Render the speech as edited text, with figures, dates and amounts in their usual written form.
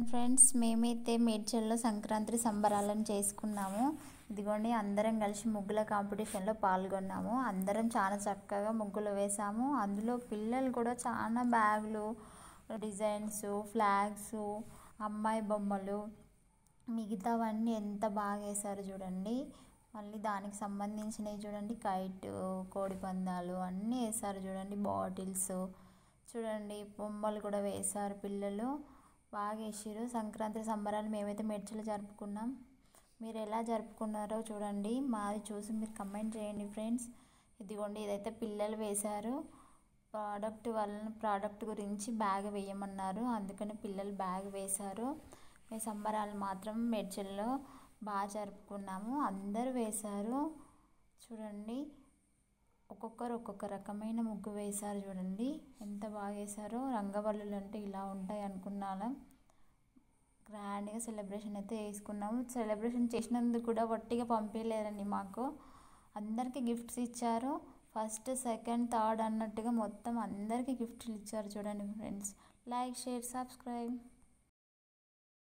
Friends మేమైతే మేడ్చల్లో సంక్రాంతి సంబరాలను చేసుకున్నాము. ఇదిగోండి అందరం కలిసి ముగ్గుల కాంపిటీషన్లో పాల్గొన్నాము. అందరం చాలా చక్కగా ముగ్గులు వేసాము. అందులో పిల్లలు కూడా చాలా బ్యాగులు, డిజైన్స్, ఫ్లాగ్స్, అమ్మాయి బొమ్మలు, మిగతావన్నీ ఎంత బాగా వేశారు చూడండి. మళ్ళీ దానికి సంబంధించినవి చూడండి, కైట్, కోడి పందాలు అన్నీ వేశారు చూడండి. బాటిల్స్ చూడండి, బొమ్మలు కూడా వేశారు పిల్లలు. బాగా వేసారు. సంక్రాంతి సంబరాలు మేమైతే మేడ్చల్లో జరుపుకున్నాం. మీరు ఎలా జరుపుకున్నారో చూడండి. మాది చూసి మీరు కమెంట్ చేయండి ఫ్రెండ్స్. ఇదిగోండి ఇదైతే పిల్లలు వేశారు. ప్రోడక్ట్ గురించి బ్యాగ్ వేయమన్నారు, అందుకని పిల్లలు బ్యాగ్ వేశారు. మేము సంబరాలు మాత్రం మేడ్చల్లో బాగా జరుపుకున్నాము. అందరూ వేశారు చూడండి. ఒక్కొక్కరు ఒక్కొక్క రకమైన ముగ్గు వేశారు చూడండి, ఎంత బాగా వేశారో. రంగవల్లులు అంటే ఇలా ఉంటాయి అనుకున్నాను. గ్రాండ్గా సెలబ్రేషన్ అయితే వేసుకున్నాము. సెలబ్రేషన్ చేసినందుకు కూడా వట్టిగా పంపించలేదండి, మాకు అందరికీ గిఫ్ట్స్ ఇచ్చారు. ఫస్ట్, సెకండ్, థర్డ్ అన్నట్టుగా మొత్తం అందరికీ గిఫ్ట్లు ఇచ్చారు చూడండి ఫ్రెండ్స్. Like, share, subscribe.